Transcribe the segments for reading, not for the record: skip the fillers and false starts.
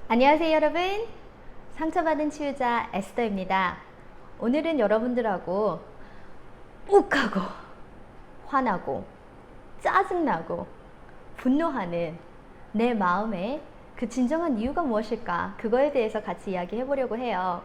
안녕하세요 여러분, 상처받은 치유자 에스더입니다. 오늘은 여러분들하고 욱하고 화나고 짜증나고 분노하는 내 마음의 그 진정한 이유가 무엇일까, 그거에 대해서 같이 이야기해 보려고 해요.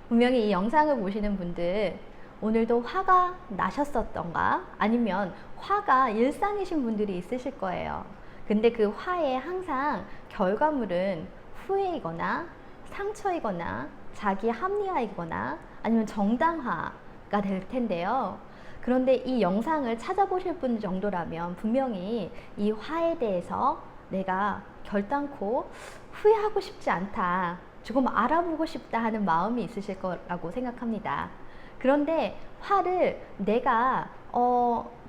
분명히 이 영상을 보시는 분들 오늘도 화가 나셨었던가, 아니면 화가 일상이신 분들이 있으실 거예요. 근데 그 화의 항상 결과물은 후회이거나 상처이거나 자기 합리화이거나 아니면 정당화가 될 텐데요. 그런데 이 영상을 찾아보실 분 정도라면 분명히 이 화에 대해서 내가 결단코 후회하고 싶지 않다, 조금 알아보고 싶다 하는 마음이 있으실 거라고 생각합니다. 그런데 화를 내가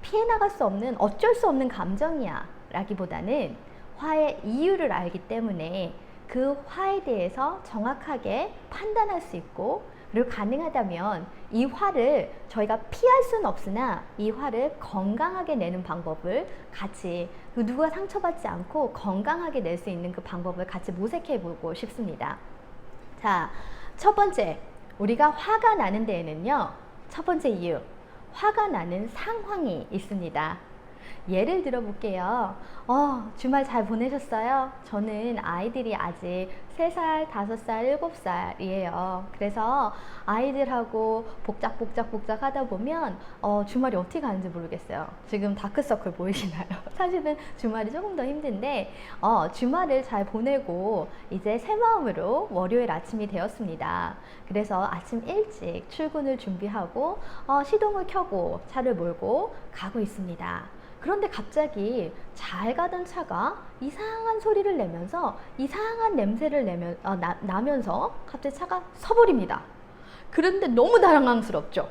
피해 나갈 수 없는, 어쩔 수 없는 감정이야 라기보다는 화의 이유를 알기 때문에 그 화에 대해서 정확하게 판단할 수 있고, 그리고 가능하다면 이 화를 저희가 피할 수는 없으나 이 화를 건강하게 내는 방법을 같이, 누가 상처받지 않고 건강하게 낼 수 있는 그 방법을 같이 모색해 보고 싶습니다. 자, 첫 번째, 우리가 화가 나는 데에는요, 첫 번째 이유, 화가 나는 상황이 있습니다. 예를 들어 볼게요. 주말 잘 보내셨어요? 저는 아이들이 아직 3살, 5살, 7살이에요. 그래서 아이들하고 복작복작 하다 보면 주말이 어떻게 가는지 모르겠어요. 지금 다크서클 보이시나요? 사실은 주말이 조금 더 힘든데 주말을 잘 보내고 이제 새 마음으로 월요일 아침이 되었습니다. 그래서 아침 일찍 출근을 준비하고 시동을 켜고 차를 몰고 가고 있습니다. 그런데 갑자기 잘 가던 차가 이상한 소리를 내면서 이상한 냄새를 나면서 갑자기 차가 서버립니다. 그런데 너무 당황스럽죠.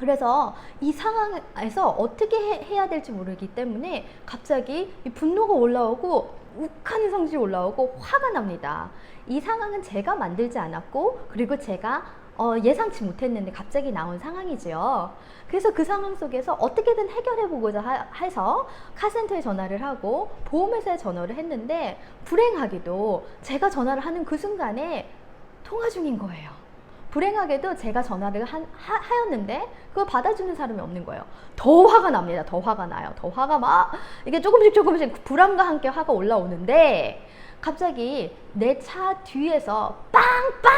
그래서 이 상황에서 어떻게 해야 될지 모르기 때문에 갑자기 이 분노가 올라오고 욱하는 성질이 올라오고 화가 납니다. 이 상황은 제가 만들지 않았고, 그리고 제가 예상치 못했는데 갑자기 나온 상황이지요. 그래서 그 상황 속에서 어떻게든 해결해보고자 해서 카센터에 전화를 하고 보험회사에 전화를 했는데, 불행하게도 제가 전화를 하는 그 순간에 통화 중인 거예요. 불행하게도 제가 전화를 하였는데 그걸 받아주는 사람이 없는 거예요. 더 화가 납니다. 더 화가 나요. 더 화가 막 이게 조금씩 불안과 함께 화가 올라오는데, 갑자기 내 차 뒤에서 빵빵,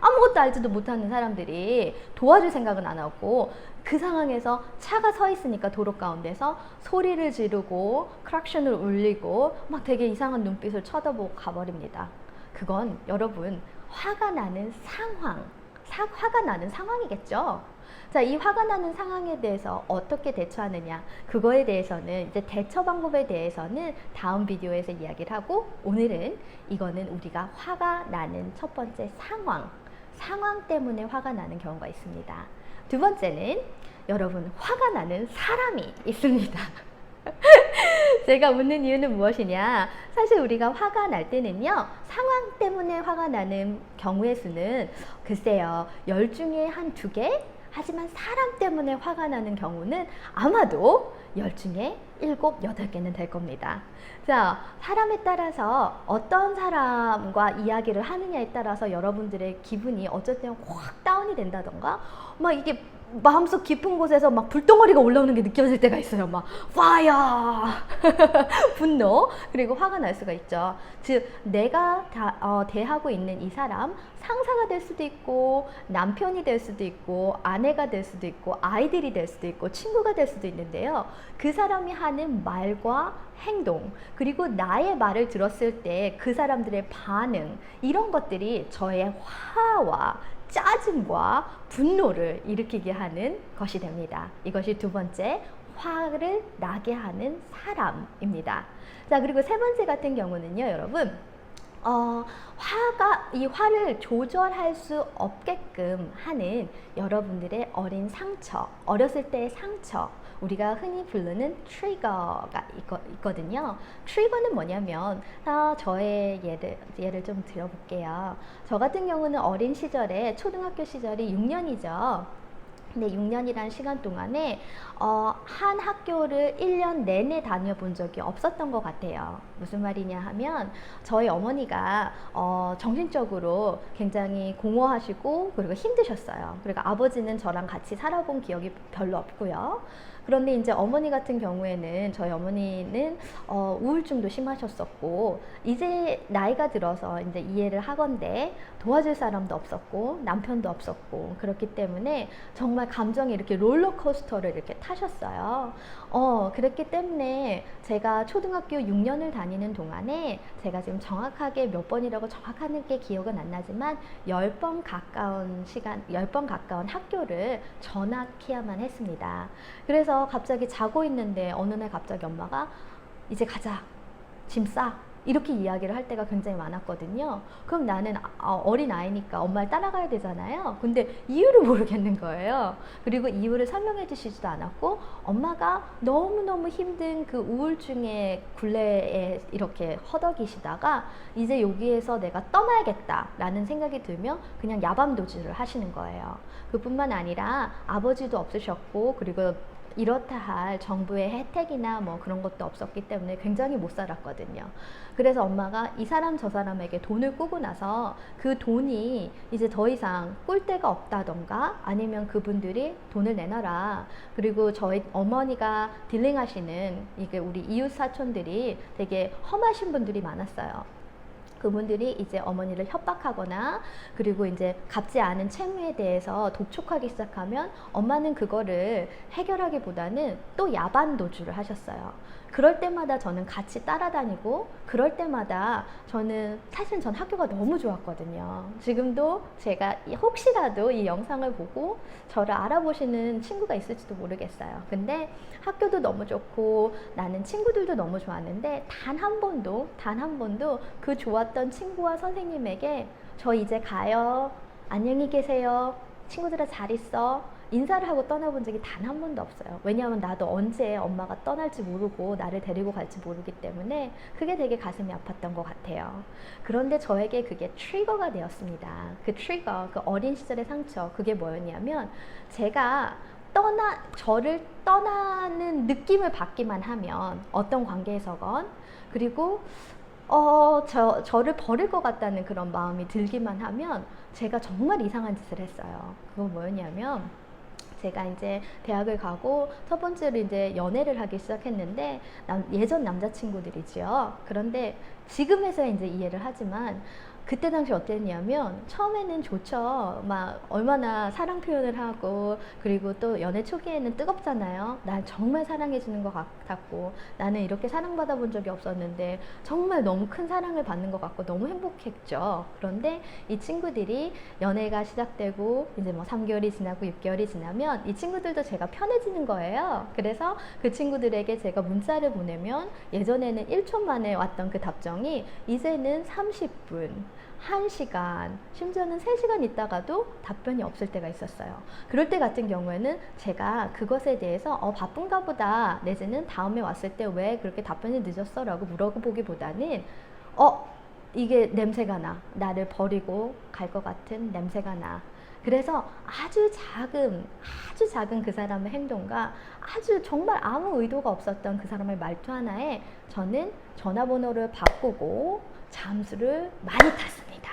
아무것도 알지도 못하는 사람들이 도와줄 생각은 안 하고, 그 상황에서 차가 서 있으니까 도로 가운데서 소리를 지르고 크락션을 울리고 막 되게 이상한 눈빛을 쳐다보고 가버립니다. 그건 여러분 화가 나는 화가 나는 상황이겠죠. 자, 이 화가 나는 상황에 대해서 어떻게 대처하느냐, 그거에 대해서는 이제 대처 방법에 대해서는 다음 비디오에서 이야기를 하고, 오늘은 이거는 우리가 화가 나는 첫 번째 상황 때문에 화가 나는 경우가 있습니다. 두 번째는 여러분 화가 나는 사람이 있습니다. 제가 웃는 이유는 무엇이냐, 사실 우리가 화가 날 때는요, 상황 때문에 화가 나는 경우의 수는 글쎄요 10 중에 한 2개, 하지만 사람 때문에 화가 나는 경우는 아마도 10 중에 7, 8개는 될 겁니다. 자, 사람에 따라서 어떤 사람과 이야기를 하느냐에 따라서 여러분들의 기분이 어쩔 때는 확 다운이 된다던가, 막 이게 마음속 깊은 곳에서 막 불덩어리가 올라오는 게 느껴질 때가 있어요. 막 파이어 분노, 그리고 화가 날 수가 있죠. 즉 내가 대하고 있는 이 사람, 상사가 될 수도 있고 남편이 될 수도 있고 아내가 될 수도 있고 아이들이 될 수도 있고 친구가 될 수도 있는데요, 그 사람이 하는 말과 행동, 그리고 나의 말을 들었을 때 그 사람들의 반응, 이런 것들이 저의 화와 짜증과 분노를 일으키게 하는 것이 됩니다. 이것이 두 번째, 화를 나게 하는 사람입니다. 자, 그리고 세 번째 같은 경우는요, 여러분, 이 화를 조절할 수 없게끔 하는 여러분들의 어린 상처, 어렸을 때의 상처, 우리가 흔히 부르는 트리거가 있거든요. 트리거는 뭐냐면, 저의 예를 좀 들어볼게요. 저 같은 경우는 어린 시절에, 초등학교 시절이 6년이죠. 근데 6년이라는 시간 동안에 한 학교를 1년 내내 다녀본 적이 없었던 것 같아요. 무슨 말이냐 하면 저희 어머니가 정신적으로 굉장히 공허하시고 그리고 힘드셨어요. 그리고 아버지는 저랑 같이 살아본 기억이 별로 없고요. 그런데 이제 어머니 같은 경우에는 저희 어머니는 우울증도 심하셨었고 이제 나이가 들어서 이제 이해를 하건대 도와줄 사람도 없었고 남편도 없었고 그렇기 때문에 정말 감정이 이렇게 롤러코스터를 이렇게 타셨어요. 그랬기 때문에 제가 초등학교 6년을 다니는 동안에 제가 지금 정확하게 몇 번이라고 정확하게 기억은 안 나지만 10번 가까운 학교를 전학해야만 했습니다. 그래서 갑자기 자고 있는데 어느 날 갑자기 엄마가 이제 가자, 짐 싸, 이렇게 이야기를 할 때가 굉장히 많았거든요. 그럼 나는 어린 아이니까 엄마를 따라가야 되잖아요. 근데 이유를 모르겠는 거예요. 그리고 이유를 설명해 주시지도 않았고 엄마가 너무너무 힘든 그 우울증의 굴레에 이렇게 허덕이시다가 이제 여기에서 내가 떠나야겠다라는 생각이 들면 그냥 야밤도주를 하시는 거예요. 그뿐만 아니라 아버지도 없으셨고 그리고 이렇다 할 정부의 혜택이나 뭐 그런 것도 없었기 때문에 굉장히 못 살았거든요. 그래서 엄마가 이 사람 저 사람에게 돈을 꾸고 나서 그 돈이 이제 더 이상 꿀 데가 없다던가 아니면 그분들이 돈을 내놔라. 그리고 저희 어머니가 딜링하시는 이게 우리 이웃 사촌들이 되게 험하신 분들이 많았어요. 그분들이 이제 어머니를 협박하거나 그리고 이제 갚지 않은 채무에 대해서 독촉하기 시작하면 엄마는 그거를 해결하기보다는 또 야반도주를 하셨어요. 그럴 때마다 저는 같이 따라다니고 그럴 때마다 저는 사실 전 학교가 너무 좋았거든요. 지금도 제가 혹시라도 이 영상을 보고 저를 알아보시는 친구가 있을지도 모르겠어요. 근데 학교도 너무 좋고 나는 친구들도 너무 좋았는데 단 한 번도 그 좋았던 친구와 선생님에게 저 이제 가요, 안녕히 계세요, 친구들아 잘 있어, 인사를 하고 떠나본 적이 단 한 번도 없어요. 왜냐하면 나도 언제 엄마가 떠날지 모르고 나를 데리고 갈지 모르기 때문에 그게 되게 가슴이 아팠던 것 같아요. 그런데 저에게 그게 트리거가 되었습니다. 그 트리거, 그 어린 시절의 상처, 그게 뭐였냐면 제가 저를 떠나는 느낌을 받기만 하면 어떤 관계에서건 그리고 저를 버릴 것 같다는 그런 마음이 들기만 하면 제가 정말 이상한 짓을 했어요. 그건 뭐였냐면 제가 이제 대학을 가고 첫 번째로 이제 연애를 하기 시작했는데 예전 남자친구들이지요. 그런데 지금에서야 이제 이해를 하지만 그때 당시 어땠냐면 처음에는 좋죠. 막 얼마나 사랑 표현을 하고 그리고 또 연애 초기에는 뜨겁잖아요. 날 정말 사랑해주는 것 같았고 나는 이렇게 사랑받아 본 적이 없었는데 정말 너무 큰 사랑을 받는 것 같고 너무 행복했죠. 그런데 이 친구들이 연애가 시작되고 이제 뭐 3개월이 지나고 6개월이 지나면 이 친구들도 제가 편해지는 거예요. 그래서 그 친구들에게 제가 문자를 보내면 예전에는 1초 만에 왔던 그 답장이 이제는 30분 1시간, 심지어는 3시간 있다가도 답변이 없을 때가 있었어요. 그럴 때 같은 경우에는 제가 그것에 대해서 바쁜가 보다 내지는 다음에 왔을 때 왜 그렇게 답변이 늦었어? 라고 물어보기보다는 이게 냄새가 나. 나를 버리고 갈 것 같은 냄새가 나. 그래서 아주 작은 그 사람의 행동과 아주 정말 아무 의도가 없었던 그 사람의 말투 하나에 저는 전화번호를 바꾸고 잠수를 많이 탔습니다.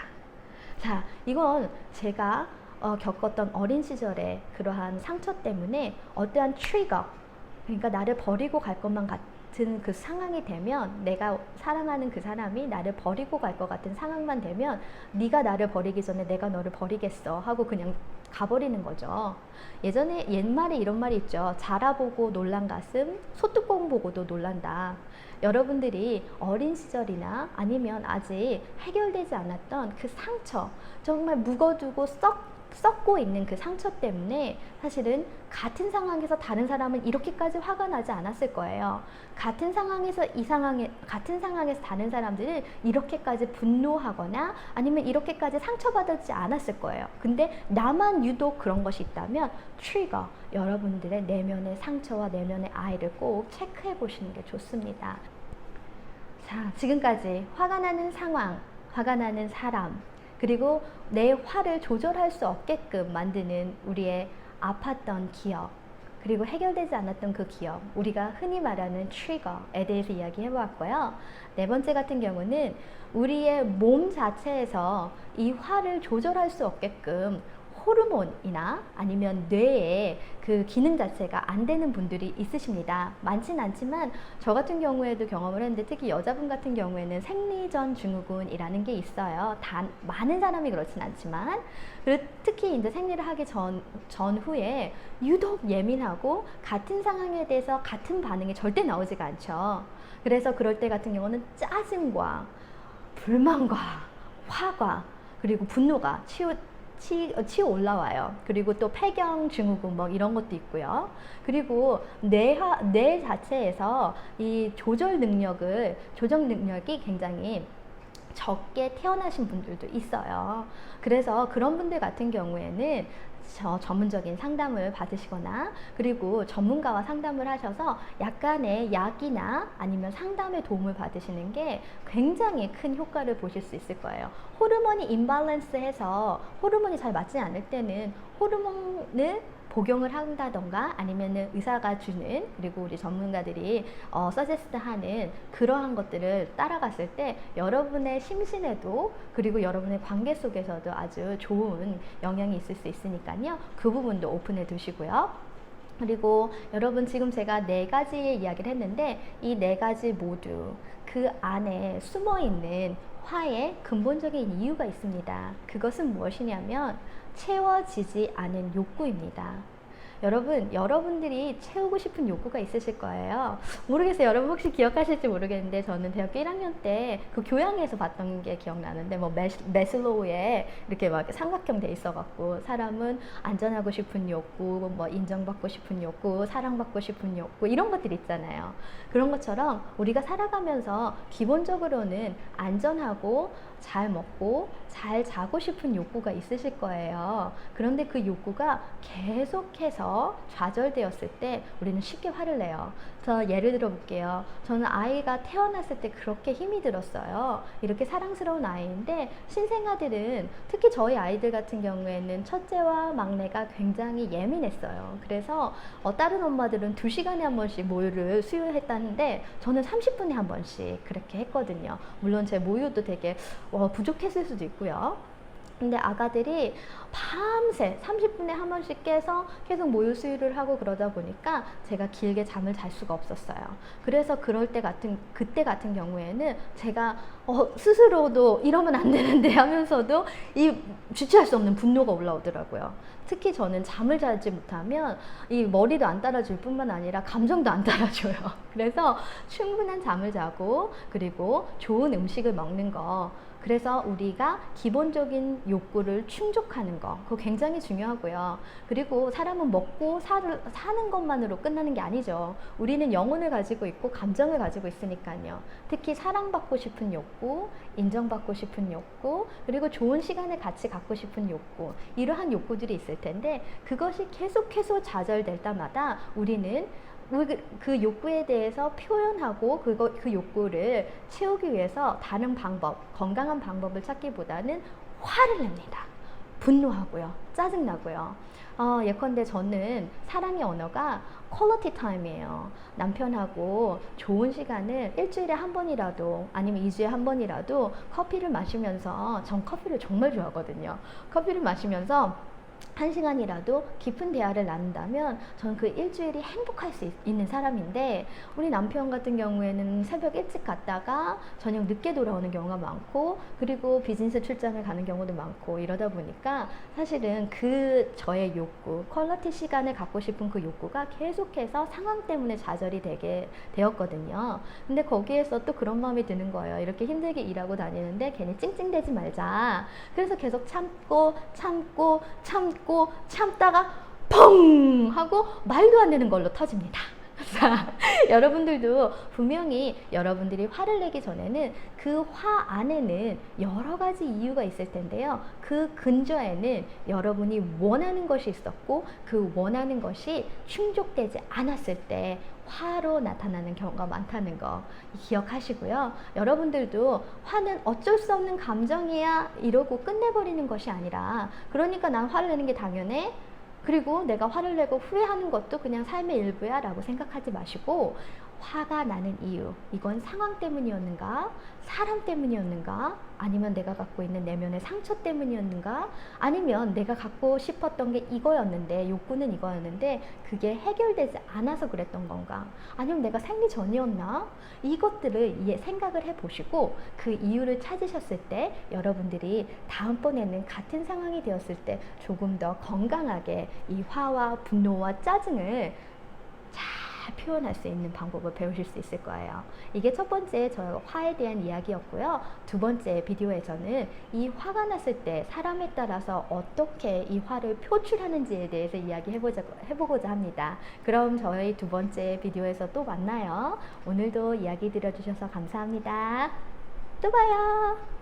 자, 이건 제가 겪었던 어린 시절의 그러한 상처 때문에 어떠한 트리거, 그러니까 나를 버리고 갈 것만 같은 그 상황이 되면 내가 사랑하는 그 사람이 나를 버리고 갈 것 같은 상황만 되면 네가 나를 버리기 전에 내가 너를 버리겠어 하고 그냥 가버리는 거죠. 예전에 옛말에 이런 말이 있죠. 자라보고 놀란 가슴, 소뚜껑 보고도 놀란다. 여러분들이 어린 시절이나 아니면 아직 해결되지 않았던 그 상처, 정말 묵어두고 썩고 있는 그 상처 때문에 사실은 같은 상황에서 다른 사람은 이렇게까지 화가 나지 않았을 거예요. 같은 상황에서 다른 사람들은 이렇게까지 분노하거나 아니면 이렇게까지 상처받지 않았을 거예요. 근데 나만 유독 그런 것이 있다면 트리거, 여러분들의 내면의 상처와 내면의 아이를 꼭 체크해 보시는 게 좋습니다. 자, 지금까지 화가 나는 상황, 화가 나는 사람, 그리고 내 화를 조절할 수 없게끔 만드는 우리의 아팠던 기억, 그리고 해결되지 않았던 그 기억, 우리가 흔히 말하는 트리거에 대해서 이야기해 보았고요. 네 번째 같은 경우는 우리의 몸 자체에서 이 화를 조절할 수 없게끔 호르몬이나 아니면 뇌의 그 기능 자체가 안 되는 분들이 있으십니다. 많진 않지만 저 같은 경우에도 경험을 했는데, 특히 여자분 같은 경우에는 생리전 증후군이라는 게 있어요. 많은 사람이 그렇진 않지만, 특히 이제 생리를 하기 전후에 유독 예민하고 같은 상황에 대해서 같은 반응이 절대 나오지가 않죠. 그래서 그럴 때 같은 경우는 짜증과 불만과 화가 그리고 분노가 치어 올라와요. 그리고 또 폐경 증후군 뭐 이런 것도 있고요. 그리고 뇌 자체에서 이 조절 능력이 굉장히 적게 태어나신 분들도 있어요. 그래서 그런 분들 같은 경우에는 전문적인 상담을 받으시거나, 그리고 전문가와 상담을 하셔서 약간의 약이나 아니면 상담의 도움을 받으시는 게 굉장히 큰 효과를 보실 수 있을 거예요. 호르몬이 임밸런스해서 호르몬이 잘 맞지 않을 때는 호르몬을 복용을 한다던가, 아니면은 의사가 주는, 그리고 우리 전문가들이 서제스트 하는 그러한 것들을 따라갔을 때 여러분의 심신에도, 그리고 여러분의 관계 속에서도 아주 좋은 영향이 있을 수 있으니까요. 그 부분도 오픈해 두시고요. 그리고 여러분, 지금 제가 4가지의 이야기를 했는데, 이 4가지 모두 그 안에 숨어있는 화의 근본적인 이유가 있습니다. 그것은 무엇이냐면 채워지지 않은 욕구입니다. 여러분들이 채우고 싶은 욕구가 있으실 거예요. 모르겠어요. 여러분 혹시 기억하실지 모르겠는데, 저는 대학교 1학년 때 그 교양에서 봤던 게 기억나는데, 뭐 매슬로우에 이렇게 막 삼각형 돼 있어갖고, 사람은 안전하고 싶은 욕구, 뭐 인정받고 싶은 욕구, 사랑받고 싶은 욕구, 이런 것들 있잖아요. 그런 것처럼 우리가 살아가면서 기본적으로는 안전하고 잘 먹고 잘 자고 싶은 욕구가 있으실 거예요. 그런데 그 욕구가 계속해서 좌절되었을 때 우리는 쉽게 화를 내요. 저 예를 들어 볼게요. 저는 아이가 태어났을 때 그렇게 힘이 들었어요. 이렇게 사랑스러운 아이인데, 신생아들은, 특히 저희 아이들 같은 경우에는 첫째와 막내가 굉장히 예민했어요. 그래서 다른 엄마들은 2시간에 한 번씩 모유를 수유했다는데, 저는 30분에 한 번씩 그렇게 했거든요. 물론 제 모유도 되게 부족했을 수도 있고요. 근데 아가들이 밤새 30분에 한 번씩 깨서 계속 모유 수유를 하고 그러다 보니까 제가 길게 잠을 잘 수가 없었어요. 그래서 그때 같은 경우에는 제가 스스로도 이러면 안 되는데 하면서도 주체할 수 없는 분노가 올라오더라고요. 특히 저는 잠을 자지 못하면 이 머리도 안 따라줄 뿐만 아니라 감정도 안 따라줘요. 그래서 충분한 잠을 자고, 그리고 좋은 음식을 먹는 거, 그래서 우리가 기본적인 욕구를 충족하는 거, 그거 굉장히 중요하고요. 그리고 사람은 먹고 사는 것만으로 끝나는 게 아니죠. 우리는 영혼을 가지고 있고 감정을 가지고 있으니까요. 특히 사랑받고 싶은 욕구, 인정받고 싶은 욕구, 그리고 좋은 시간을 같이 갖고 싶은 욕구, 이러한 욕구들이 있을 텐데, 그것이 계속해서 좌절될 때마다 우리는 그 욕구에 대해서 표현하고 그 욕구를 채우기 위해서 다른 방법, 건강한 방법을 찾기보다는 화를 냅니다. 분노하고요, 짜증나고요. 예컨대 저는 사랑의 언어가 퀄리티 타임이에요. 남편하고 좋은 시간을 일주일에 한 번이라도, 아니면 2주에 한 번이라도 커피를 마시면서, 전 커피를 정말 좋아하거든요. 커피를 마시면서 1시간이라도 깊은 대화를 나눈다면 저는 그 일주일이 행복할 수 있는 사람인데, 우리 남편 같은 경우에는 새벽 일찍 갔다가 저녁 늦게 돌아오는 경우가 많고, 그리고 비즈니스 출장을 가는 경우도 많고, 이러다 보니까 사실은 저의 욕구, 퀄리티 시간을 갖고 싶은 그 욕구가 계속해서 상황 때문에 좌절이 되게 되었거든요. 근데 거기에서 또 그런 마음이 드는 거예요. 이렇게 힘들게 일하고 다니는데 괜히 찡찡대지 말자. 그래서 계속 참다가 펑 하고 말도 안 되는 걸로 터집니다. 자, 여러분들도 분명히 여러분들이 화를 내기 전에는 그 화 안에는 여러 가지 이유가 있을 텐데요. 그 근저에는 여러분이 원하는 것이 있었고, 그 원하는 것이 충족되지 않았을 때 화로 나타나는 경우가 많다는 거 기억하시고요. 여러분들도 화는 어쩔 수 없는 감정이야 이러고 끝내버리는 것이 아니라, 그러니까 난 화를 내는 게 당연해? 그리고 내가 화를 내고 후회하는 것도 그냥 삶의 일부야 라고 생각하지 마시고, 화가 나는 이유, 이건 상황 때문이었는가, 사람 때문이었는가, 아니면 내가 갖고 있는 내면의 상처 때문이었는가, 아니면 내가 갖고 싶었던 게 이거였는데, 욕구는 이거였는데 그게 해결되지 않아서 그랬던 건가, 아니면 내가 생리 전이었나, 이것들을 생각을 해보시고 그 이유를 찾으셨을 때 여러분들이 다음번에는 같은 상황이 되었을 때 조금 더 건강하게 이 화와 분노와 짜증을 잘 표현할 수 있는 방법을 배우실 수 있을 거예요. 이게 첫 번째 저 화에 대한 이야기였고요. 두 번째 비디오에서는 이 화가 났을 때 사람에 따라서 어떻게 이 화를 표출하는지에 대해서 해보고자 합니다. 그럼 저희 두 번째 비디오에서 또 만나요. 오늘도 이야기 들어주셔서 감사합니다. 또 봐요.